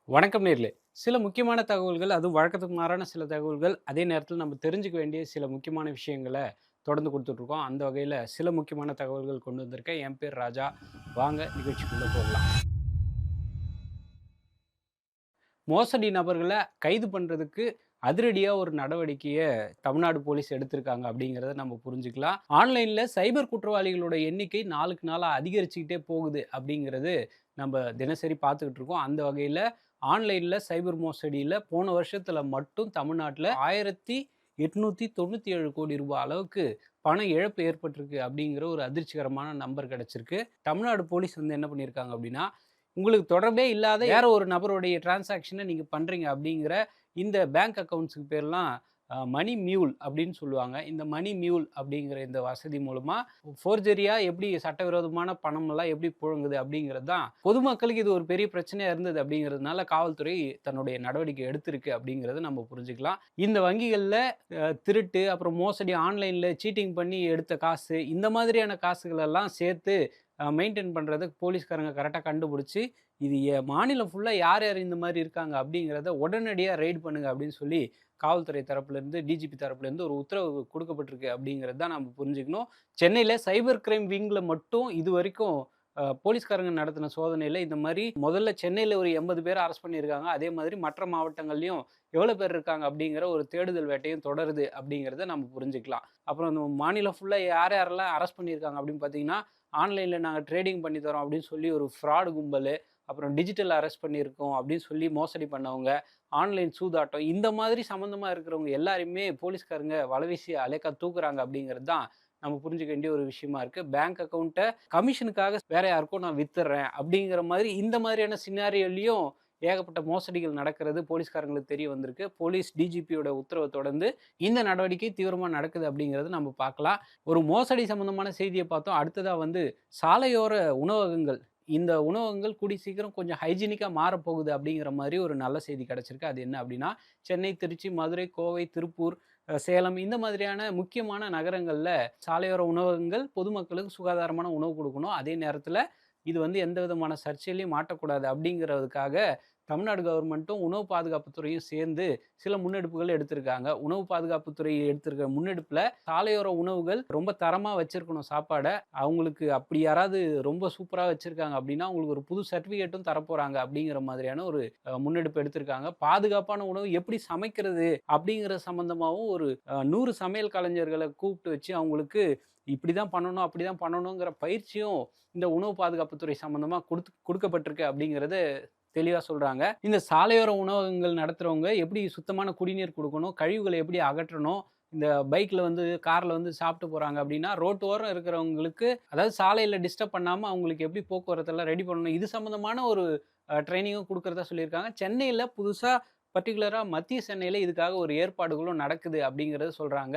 வணக்கம் நேர்களே. சில முக்கியமான தகவல்கள், அதுவும் வழக்கத்துக்கு மாறான சில தகவல்கள், அதே நேரத்தில நம்ம தெரிஞ்சுக்க வேண்டிய சில முக்கியமான விஷயங்கள தொடர்ந்து குடுத்துட்ருக்கோம். அந்த வகையில சில முக்கியமான தகவல்கள் கொண்டு வந்திருக்கேன். என் பேர் ராஜா. வாங்க நிகழ்ச்சிக்குள்ள போகலாம். மோசடி நபர்கள கைது பண்றதுக்கு அதிரடியா ஒரு நடவடிக்கைய தமிழ்நாடு போலீஸ் எடுத்திருக்காங்க அப்படிங்கிறத நம்ம புரிஞ்சுக்கலாம். ஆன்லைன்ல சைபர் குற்றவாளிகளோட எண்ணிக்கை நாளுக்கு நாளா அதிகரிச்சுக்கிட்டே போகுது அப்படிங்கிறது நம்ம தினசரி பார்த்துக்கிட்டு இருக்கோம். அந்த வகையில ஆன்லைன்ல சைபர் மோசடியில போன வருஷத்துல மட்டும் தமிழ்நாட்டுல ரூ. 1897 கோடி அளவுக்கு பண இழப்பு ஏற்பட்டிருக்கு அப்படிங்கிற ஒரு அதிர்ச்சிகரமான நம்பர் கிடைச்சிருக்கு. தமிழ்நாடு போலீஸ் வந்து என்ன பண்ணியிருக்காங்க அப்படின்னா, உங்களுக்கு தொடர்பே இல்லாத வேற ஒரு நபருடைய டிரான்சாக்ஷன நீங்க பண்றீங்க அப்படிங்கிற இந்த பேங்க் அக்கவுண்ட்ஸ்க்கு பேர்லாம் மணி மியூல் அப்படின்னு சொல்லுவாங்க. இந்த மணி மியூல் அப்படிங்கிற இந்த வசதி மூலமா ஃபோர்ஜரியா எப்படி சட்டவிரோதமான பணமெல்லாம் எப்படி புழங்குது அப்படிங்கிறது தான் பொதுமக்களுக்கு இது ஒரு பெரிய பிரச்சனையா இருந்தது அப்படிங்கிறதுனால காவல்துறை தன்னுடைய நடவடிக்கை எடுத்திருக்கு அப்படிங்கிறத நம்ம புரிஞ்சுக்கலாம். இந்த வங்கிகள்ல திருட்டு, அப்புறம் மோசடி, ஆன்லைன்ல சீட்டிங் பண்ணி எடுத்த காசு, இந்த மாதிரியான காசுகள் எல்லாம் சேர்த்து மெயின்டெயின் பண்றத போலீஸ்காரங்க கரெக்ட்டா கண்டுபிடிச்சு, இது மாநிலம் ஃபுல்லா யார் யார் இந்த மாரி இருக்காங்க அப்படிங்கிறத உடனடியா ரெய்ட் பண்ணுங்க அப்படின்னு சொல்லி காவல்துறை தரப்புலேருந்து, டிஜிபி தரப்புலேருந்து ஒரு உத்தரவு குடுக்கப்பட்டிருக்கு அப்படிங்கிறது தான் நம்ம புரிஞ்சுக்கணும். சென்னையில சைபர் கிரைம் விங்ல மட்டும் இதுவரைக்கும் போலீஸ்காரங்க நடத்தின சோதனையில இந்த மாரி முதல்ல சென்னையில ஒரு 80 பேர அரெஸ்ட் பண்ணியிருக்காங்க. அதே மாதிரி மற்ற மாவட்டங்கள்லயும் எவ்வளோ பேர் இருக்காங்க அப்படிங்கிற ஒரு தேடுதல் வேட்டையும் தொடருது அப்படிங்கிறத நம்ம புரிஞ்சுக்கலாம். அப்புறம் இந்த மாநிலம் ஃபுல்லா யார் யாரெல்லாம் அரெஸ்ட் பண்ணியிருக்காங்க அப்படின்னு பார்த்தீங்கன்னா, ஆன்லைன்ல நாங்க ட்ரேடிங் பண்ணி தரோம் அப்படின்னு சொல்லி ஒரு ஃப்ராடு கும்பலு, அப்புறம் டிஜிட்டல் அரெஸ்ட் பண்ணியிருக்கோம் அப்படின்னு சொல்லி மோசடி பண்ணவங்க, ஆன்லைன் சூதாட்டம் இந்த மாதிரி சம்மந்தமா இருக்கிறவங்க எல்லாரையுமே போலீஸ்காரங்க வலைவீசி அலேக்கா தூக்குறாங்க அப்படிங்கிறது தான் நம்ம புரிஞ்சுக்க வேண்டிய ஒரு விஷயமா இருக்கு. பேங்க் அக்கவுண்ட்ட கமிஷனுக்காக வேற யாருக்கோ நான் வித்துடுறேன் அப்படிங்கிற மாதிரி இந்த மாதிரியான சினாரியோலயும் ஏகப்பட்ட மோசடிகள் நடக்கிறது போலீஸ்காரங்களுக்கு தெரிய வந்திருக்கு. போலீஸ் டிஜிபியோட உத்தரவ தொடர்ந்து இந்த நடவடிக்கை தீவிரமா நடக்குது அப்படிங்கிறத நம்ம பார்க்கலாம். ஒரு மோசடி சம்பந்தமான செய்திய பார்த்தோம். அடுத்ததா வந்து சாலையோர உணவகங்கள். இந்த உணவகங்கள் கூடிய சீக்கிரம் கொஞ்சம் ஹைஜீனிக்கா மாறப்போகுது அப்படிங்கிற மாரி ஒரு நல்ல செய்தி கிடைச்சிருக்கு. அது என்ன அப்படின்னா, சென்னை, திருச்சி, மதுரை, கோவை, திருப்பூர், சேலம் இந்த மாதிரியான முக்கியமான நகரங்கள்ல சாலையோர உணவகங்கள் பொதுமக்களுக்கு சுகாதாரமான உணவு குடுக்கணும். அதே நேரத்தில இது வந்து எந்த விதமான சர்ச்சையிலயும் மாட்டக்கூடாது அப்படிங்கிறதுக்காக தமிழ்நாடு கவர்மெண்ட்டும், உணவு பாதுகாப்புத் துறையும் சேர்ந்து சில முன்னெடுப்புகள் எடுத்திருக்காங்க. உணவு பாதுகாப்புத் துறை எடுத்திருக்கிற முன்னெடுப்புல சாலையோர உணவுகள் ரொம்ப தரமா வச்சிருக்கணும் சாப்பாட. அவங்களுக்கு அப்படி யாராவது ரொம்ப சூப்பரா வச்சிருக்காங்க அப்படின்னா, அவங்களுக்கு ஒரு புது சர்டிஃபிகேட்டும் தரப்போறாங்க அப்படிங்கிற மாதிரியான ஒரு முன்னெடுப்பு எடுத்திருக்காங்க. பாதுகாப்பான உணவு எப்படி சமைக்கிறது அப்படிங்கிற சம்பந்தமாவும் ஒரு 100 சமையல் கலைஞர்கள கூப்பிட்டு வச்சு அவங்களுக்கு இப்படிதான் பண்ணணும், அப்படிதான் பண்ணணுங்கிற பயிற்சியும் இந்த உணவு பாதுகாப்புத்துறை சம்பந்தமா குடுக்கப்பட்டிருக்கு அப்படிங்கிறத தெளிவா சொல்றாங்க. இந்த சாலையோர உணவகங்கள் நடத்துறவங்க எப்படி சுத்தமான குடிநீர் குடுக்கணும், கழிவுகள எப்படி அகற்றணும், இந்த பைக்ல வந்து, கார்ல வந்து சாப்பிட்டு போறாங்க அப்படின்னா, ரோட்டோரம் இருக்கிறவங்களுக்கு அதாவது சாலையில டிஸ்டர்ப் பண்ணாம அவங்களுக்கு எப்படி போக்குவரத்தெல்லாம் ரெடி பண்ணணும். இது சம்மந்தமான ஒரு ட்ரெய்னிங்கும் குடுக்கிறதா சொல்லியிருக்காங்க. சென்னையில புதுசா பர்ட்டிகுலரா மத்திய சென்னையில இதுக்காக ஒரு ஏற்பாடுகளும் நடக்குது அப்படிங்கிறத சொல்றாங்க.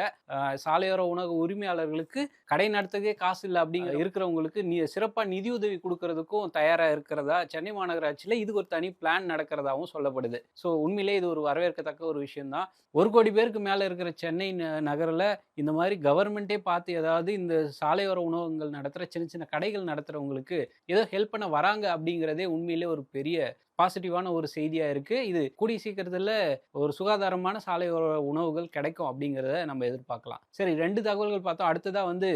சாலையோர உணவு உரிமையாளர்களுக்கு கடை நடத்துறதுக்கே காசு இல்ல இருக்கிறவங்களுக்கு சிறப்பா நிதியுதவி குடுக்கறதுக்கும் தயாரா இருக்கிறதா சென்னை மாநகராட்சியில இதுக்கு ஒரு தனி பிளான் நடக்கிறதாவும் சொல்லப்படுது. ஸோ உண்மையிலேயே இது ஒரு வரவேற்கத்தக்க ஒரு விஷயம் தான். 1,00,00,000 பேருக்கு மேல இருக்கிற சென்னை நகர்ல இந்த மாரி கவர்மெண்ட்டே பார்த்து ஏதாவது இந்த சாலையோர உணவகங்கள் நடத்துற சின்ன சின்ன கடைகள் நடத்துறவங்களுக்கு ஏதோ ஹெல்ப் பண்ண வராங்க அப்படிங்கிறதே உண்மையிலே ஒரு பெரிய பாசிட்டிவான ஒரு செய்தியா இருக்கு. இது கூடிய சீக்கிரத்தில ஒரு சுகாதாரமான சாலையோர உணவுகள் கிடைக்கும் அப்படிங்கிறத நம்ம எதிர்பார்க்கலாம். சரி 2 தகவல்கள் பார்த்தோம். அடுத்ததா வந்து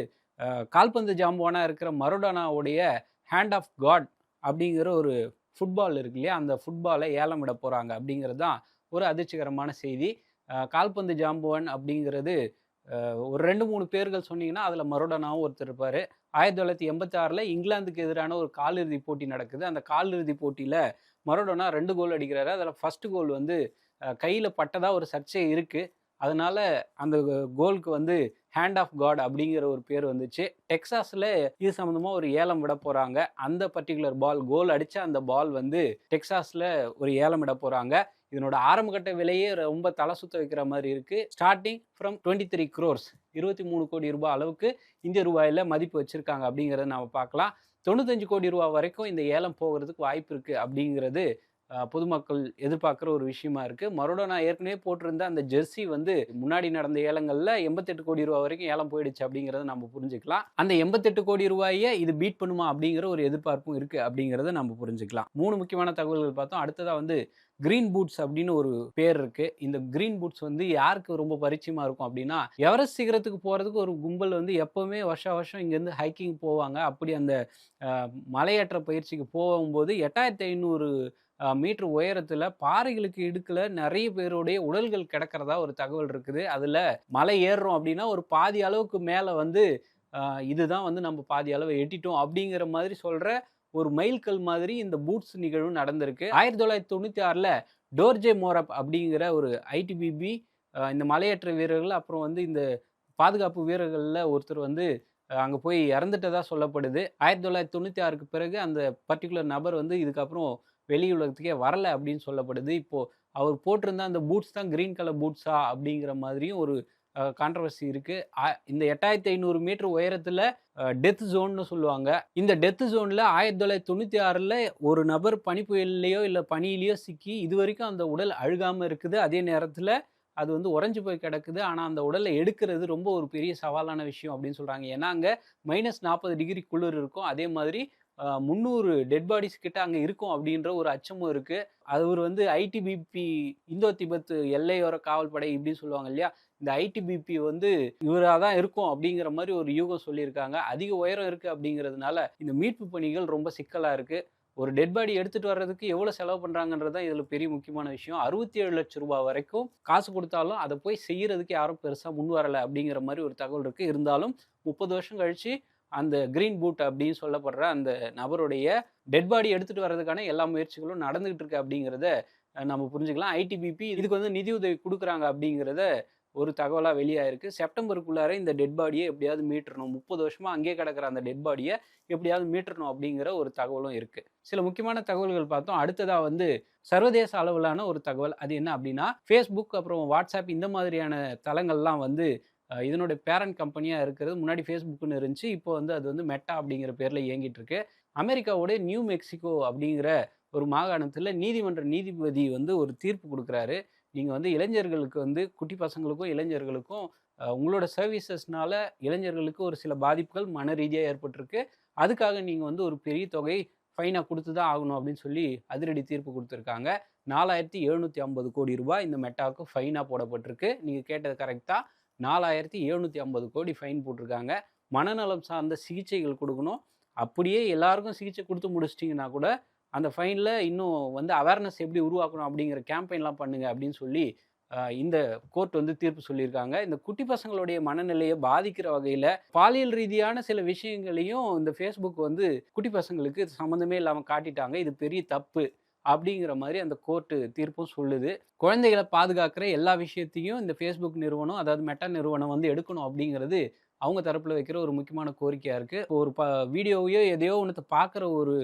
கால்பந்து ஜாம்பவானா இருக்கிற மரடோனாவுடைய ஹேண்ட் ஆஃப் காட் அப்படிங்கிற ஒரு ஃபுட்பால் இருக்கு இல்லையா? அந்த ஃபுட்பால ஏலம் விட போறாங்க அப்படிங்கிறது தான் ஒரு அதிர்ச்சிகரமான செய்தி. கால்பந்து ஜாம்பவான் அப்படிங்கிறது ஒரு 2, 3 பேர்கள் சொன்னீங்கன்னா, அதில மரடோனாவும் ஒருத்தர் இருப்பாரு. 1986ல இங்கிலாந்துக்கு எதிரான ஒரு காலிறுதி போட்டி நடக்குது. அந்த காலிறுதி போட்டியில மரடோனா 2 கோல் அடிக்கிறாரு. அதில ஃபர்ஸ்ட் கோல் வந்து கையில பட்டதா ஒரு சர்ச்சை இருக்கு. அதனால அந்த கோலுக்கு வந்து ஹேண்ட் ஆஃப் காட் அப்படிங்கிற ஒரு பேர் வந்துச்சு. டெக்சாஸ்ல இது சம்மந்தமா ஒரு ஏலம் விட போறாங்க. அந்த பர்ட்டிகுலர் பால் கோல் அடிச்ச அந்த பால் வந்து டெக்சாஸ்ல ஒரு ஏலம் விட போறாங்க. இதனோட ஆரம்ப கட்ட விலையே ரொம்ப தல சுத்த வைக்கிற மாரி இருக்கு. ஸ்டார்ட்டிங் ஃப்ரம் 23 குரோர்ஸ் 23 கோடி ரூபாய் அளவுக்கு இந்திய ரூபாயில மதிப்பு வச்சிருக்காங்க அப்படிங்கிறத நாம பார்க்கலாம். 95 கோடி ரூபாய் வரைக்கும் இந்த ஏலம் போகுறதுக்கு வாய்ப்பு இருக்கு அப்படிங்கிறது பொதுமக்கள் எதிர்பார்க்குற ஒரு விஷயமா இருக்கு. மரோடோனா ஏற்கனவே போட்டிருந்த அந்த ஜெர்சி வந்து முன்னாடி நடந்த ஏலங்கள்ல ரூ. 88,00,00,000 வரைக்கும் ஏலம் போயிடுச்சு அப்படிங்கிறத நம்ம புரிஞ்சுக்கலாம். அந்த ரூ. 88,00,00,000 இது பீட் பண்ணுமா அப்படிங்கிற ஒரு எதிர்பார்ப்பும் இருக்கு அப்படிங்கிறத நம்ம புரிஞ்சுக்கலாம். 3 முக்கியமான தகவல்கள் பார்த்தோம். அடுத்ததா வந்து கிரீன் பூட்ஸ் அப்படின்னு ஒரு பேர் இருக்கு. இந்த கிரீன் பூட்ஸ் வந்து யாருக்கு ரொம்ப பரிச்சயமா இருக்கும் அப்படின்னா, எவரெஸ்ட் சிகரத்துக்கு போறதுக்கு ஒரு கும்பல் வந்து எப்பவுமே வருஷா வருஷம் இங்கேருந்து ஹைக்கிங் போவாங்க. அப்படி அந்த மலையேற்ற பயிற்சிக்கு போகும்போது 8500 மீட்டர் உயரத்துல பாறைகளுக்கு இடுக்குல நெறைய பேருடைய உடல்கள் கிடக்கிறதா ஒரு தகவல் இருக்குது. அதுல மலை ஏறுறோம் அப்படின்னா, ஒரு பாதி அளவுக்கு மேல வந்து இதுதான் வந்து நம்ம பாதி அளவு எட்டிட்டோம் அப்படிங்கிற மாதிரி சொல்ற ஒரு மைல்கல் மாதிரி இந்த பூட்ஸ் நிகழ்வு நடந்திருக்கு. 1996ல டோர்ஜே மோரப் அப்படிங்கிற ஒரு ஐடிபிபி இந்த மலையேற்ற வீரர்கள், அப்புறம் வந்து இந்த பாதுகாப்பு வீரர்கள்ல ஒருத்தர் வந்து அங்க போய் இறந்துட்டதா சொல்லப்படுது. 1996க்கு பிறகு அந்த பர்ட்டிகுலர் நபர் வந்து இதுக்கப்புறம் வெளி உலகத்துக்கே வரல அப்படின்னு சொல்லப்படுது. இப்போ அவர் போட்டிருந்த அந்த பூட்ஸ் தான் கிரீன் கலர் பூட்ஸா அப்படிங்கிற மாதிரியும் ஒரு கான்ட்ரோவர்சி இருக்கு. இந்த 8500 மீட்டர் உயரத்துல டெத் ஜோன்னு சொல்லுவாங்க. இந்த டெத் ஜோன்ல 1996ல ஒரு நபர் பனிப்புயல்லயோ, இல்ல பனியிலயோ சிக்கி இதுவரைக்கும் அந்த உடல் அழுகாம இருக்குது. அதே நேரத்துல அது வந்து உறைஞ்சு போய் கிடக்குது. ஆனா, அந்த உடல எடுக்கிறது ரொம்ப ஒரு பெரிய சவாலான விஷயம் அப்படின்னு சொல்றாங்க. ஏன்னா, அங்க -40° குளிர் இருக்கும். அதே மாதிரி 300 டெட் பாடிஸ் கிட்ட அங்க இருக்கும் அப்படின்ற ஒரு அச்சமும் இருக்கு. அவரு வந்து ஐடிபிபி இந்தோ திபெத் எல்லையோர காவல் படை இப்படின்னு சொல்லுவாங்க இல்லையா? இந்த ஐடிபிபி வந்து இவரா தான் இருக்கும் அப்படிங்கிற மாரி ஒரு யூகம் சொல்லியிருக்காங்க. அதிக உயரம் இருக்கு அப்படிங்கிறதுனால, இந்த மீட்பு பணிகள் ரொம்ப சிக்கலா இருக்கு. ஒரு டெட் பாடி எடுத்துட்டு வர்றதுக்கு எவ்வளோ செலவு பண்றாங்கன்றது தான் இதுல பெரிய முக்கியமான விஷயம். ரூ. 67,00,000 வரைக்கும் காசு குடுத்தாலும், அத போய் செய்யறதுக்கு யாரும் பெருசா முன் வரல அப்படிங்கிற மாரி ஒரு தகவல் இருக்கு. இருந்தாலும் 30 வருஷம் கழிச்சு அந்த கிரீன் பூட் அப்படின்னு சொல்லப்படுற அந்த நபருடைய டெட் பாடி எடுத்துட்டு வர்றதுக்கான எல்லா முயற்சிகளும் நடந்துகிட்டு இருக்கு அப்படிங்கிறத நம்ம புரிஞ்சுக்கலாம். ஐடிபிபி இதுக்கு வந்து நிதியுதவி குடுக்குறாங்க அப்படிங்கிறத ஒரு தகவலா வெளியாயிருக்கு. செப்டம்பருக்குள்ளார இந்த டெட் பாடிய எப்படியாவது மீட்டுறணும். 30 வருஷமா அங்கேயே கிடக்கிற அந்த டெட் பாடிய எப்படியாவது மீட்டுறணும் அப்படிங்கிற ஒரு தகவலும் இருக்கு. சில முக்கியமான தகவல்கள் பார்த்தோம். அடுத்ததா வந்து சர்வதேச அளவிலான ஒரு தகவல். அது என்ன அப்படின்னா, Facebook அப்புறம் WhatsApp இந்த மாதிரியான தளங்கள்லாம் வந்து இதனுடைய பேரண்ட் கம்பெனியா இருக்கிறது. முன்னாடி Facebookன்னு இருந்துச்சு. இப்போ வந்து அது வந்து மெட்டா அப்படிங்கிற பேர்ல இயங்கிட்டு இருக்கு. அமெரிக்காவோட நியூ மெக்சிகோ அப்படிங்கிற ஒரு மாகாணத்துல நீதிமன்ற நீதிபதி வந்து ஒரு தீர்ப்பு குடுக்குறாரு. நீங்க வந்து இளைஞர்களுக்கு வந்து குட்டி பசங்களுக்கும், இளைஞர்களுக்கும் உங்களோட சர்வீசஸ்னால இளைஞர்களுக்கு ஒரு சில பாதிப்புகள் மன ரீதியா ஏற்பட்டிருக்கு. அதுக்காக நீங்க வந்து ஒரு பெரிய தொகை ஃபைனா குடுத்து தான் ஆகணும் அப்படின்னு சொல்லி அதிரடி தீர்ப்பு குடுத்துருக்காங்க. ரூ. 4,750,00,00,000 இந்த மெட்டாவுக்கு ஃபைனா போடப்பட்டிருக்கு. நீங்க கேட்டது கரெக்ட் தான். 4,750,00,00,000 ஃபைன் போட்டிருக்காங்க. மனநலம் சார்ந்த சிகிச்சைகள் குடுக்கணும். அப்படியே எல்லாருக்கும் சிகிச்சை குடுத்து முடிச்சிட்டீங்கன்னா கூட, அந்த ஃபைன்ல இன்னும் வந்து அவேர்னஸ் எப்படி உருவாக்கணும் அப்படிங்கிற கேம்பெயின்லாம் பண்ணுங்க அப்படின்னு சொல்லி, இந்த கோர்ட் வந்து தீர்ப்பு சொல்லியிருக்காங்க. இந்த குட்டி பசங்களுடைய மனநிலைய பாதிக்கிற வகையில, பாலியல் ரீதியான சில விஷயங்களையும் இந்த Facebook வந்து குட்டி பசங்களுக்கு சம்மந்தமே இல்லாம காட்டிட்டாங்க. இது பெரிய தப்பு. அப்படிங்கிற மாரி அந்த கோர்ட்டு தீர்ப்பும் சொல்லுது. குழந்தைகள பாதுகாக்கிற எல்லா விஷயத்தையும் இந்த Facebook நிறுவனம், அதாவது மெட்டா நிறுவனம் வந்து எடுக்கணும் அப்படிங்கிறது அவங்க தரப்புல வைக்கிற ஒரு முக்கியமான கோரிக்கையா இருக்கு. ஒரு வீடியோவையோ எதையோ ஒண்ணத்த பார்க்குற ஒரு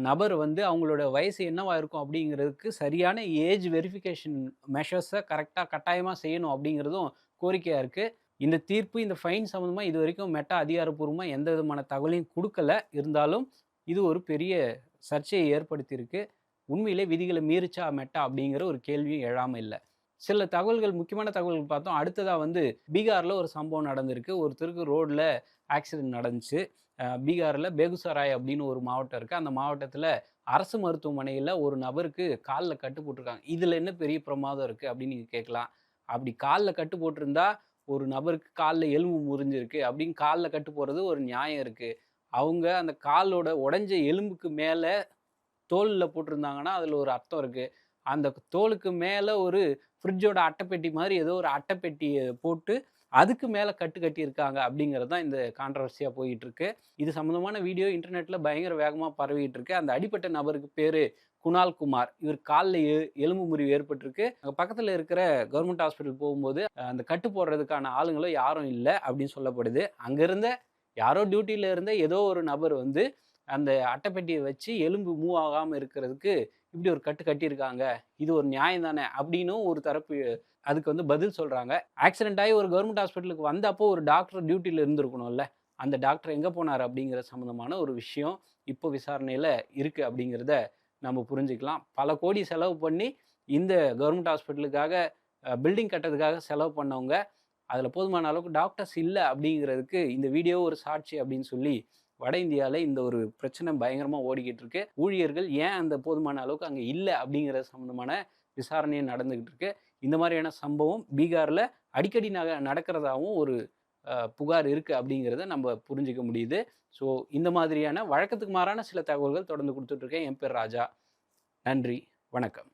நபர் வந்து அவங்களோட வயசு என்னவா இருக்கும் அப்படிங்கிறதுக்கு சரியான ஏஜ் வெரிஃபிகேஷன் மெஷர்ஸ கரெக்ட்டா கட்டாயமா செய்யணும் அப்படிங்கிறதும் கோரிக்கையா இருக்கு. இந்த தீர்ப்பு, இந்த ஃபைன் சம்மந்தமா இதுவரைக்கும் மெட்டா அதிகாரப்பூர்வமா எந்த விதமான தகவலையும் குடுக்கல. இருந்தாலும் இது ஒரு பெரிய சர்ச்சையை ஏற்படுத்தியிருக்கு. உண்மையிலே விதிகள மீறுச்சா மெட்டா அப்படிங்கிற ஒரு கேள்வியும் எழாம இல்ல. சில தகவல்கள் முக்கியமான தகவல்கள் பார்த்தோம். அடுத்ததா வந்து பீகார்ல ஒரு சம்பவம் நடந்திருக்கு. ஒருத்தருக்கு ரோட்ல ஆக்சிடென்ட் நடந்துச்சு. பீகார்ல பேகுசராய் அப்படின்னு ஒரு மாவட்டம் இருக்கு. அந்த மாவட்டத்தில அரசு மருத்துவமனையில ஒரு நபருக்கு கால்ல கட்டு போட்டுருக்காங்க. இதுல என்ன பெரிய பிரமாதம் இருக்கு அப்படின்னு நீங்க கேட்கலாம். அப்படி கால்ல கட்டு போட்டிருந்தா, ஒரு நபருக்கு கால்ல எலும்பு முறிஞ்சிருக்கு அப்படின்னு கால்ல கட்டு போடுறது ஒரு நியாயம் இருக்கு. அவங்க அந்த காலோட உடைஞ்ச எலும்புக்கு மேல தோல்ல போட்டிருந்தாங்கன்னா, அதில ஒரு அர்த்தம் இருக்கு. அந்த தோலுக்கு மேல ஒரு ஃப்ரிட்ஜோட அட்டைப்பெட்டி மாரி ஏதோ ஒரு அட்டைப்பெட்டிய போட்டு, அதுக்கு மேல கட்டு கட்டியிருக்காங்க அப்படிங்கிறது தான் இந்த கான்ட்ரோவர்சியா போயிட்டுருக்கு. இது சம்மந்தமான வீடியோ இன்டர்நெட்ல பயங்கர வேகமா பரவிட்டு இருக்கு. அந்த அடிபட்ட நபருக்கு பேரு குணால் குமார். இவர் கால்ல எலும்பு முறிவு ஏற்பட்டிருக்கு. அங்க பக்கத்துல இருக்கிற கவர்மெண்ட் ஹாஸ்பிட்டல் போகும்போது, அந்த கட்டு போடுறதுக்கான ஆளுங்களும் யாரும் இல்ல அப்படின்னு சொல்லப்படுது. அங்க இருந்த யாரோ டியூட்டில இருந்த ஏதோ ஒரு நபர் வந்து அந்த அட்டைப்பெட்டிய வச்சு எலும்பு மூவ் ஆகாம இருக்கிறதுக்கு இப்படி ஒரு கட்டு கட்டியிருக்காங்க. இது ஒரு நியாயம் தானே! அப்படின்னும் ஒரு தரப்பு அதுக்கு வந்து பதில் சொல்றாங்க. ஆக்சிடென்ட் ஆயி ஒரு கவர்மெண்ட் ஹாஸ்பிட்டலுக்கு வந்தப்போ ஒரு டாக்டர் டியூட்டில இருந்திருக்கணும்ல. அந்த டாக்டர் எங்க போனாரு அப்படிங்கிற சம்மந்தமான ஒரு விஷயம் இப்போ விசாரணையில இருக்கு அப்படிங்கிறத நம்ம புரிஞ்சுக்கலாம். பல கோடி செலவு பண்ணி இந்த கவர்மெண்ட் ஹாஸ்பிட்டலுக்காக பில்டிங் கட்டுறதுக்காக செலவு பண்ணவங்க, அதில் போதுமான அளவுக்கு டாக்டர்ஸ் இல்ல அப்படிங்கிறதுக்கு இந்த வீடியோ ஒரு சாட்சி அப்படின்னு சொல்லி வட இந்தியாவில் இந்த ஒரு பிரச்சனை பயங்கரமாக ஓடிக்கிட்டு இருக்கு. ஊழியர்கள் ஏன் அந்த போதுமான அளவுக்கு அங்கே இல்லை அப்படிங்கிற சம்மந்தமான விசாரணையும் நடந்துகிட்டு இருக்கு. இந்த மாதிரியான சம்பவம் பீகாரில் அடிக்கடி நடக்கிறதாவும் ஒரு புகார் இருக்கு அப்படிங்கிறத நம்ம புரிஞ்சுக்க முடியுது. ஸோ இந்த மாதிரியான வழக்கத்துக்கு மாறான சில தகவல்கள் தொடர்ந்து கொடுத்துட்டு இருக்கேன். என் பேர் ராஜா. நன்றி, வணக்கம்.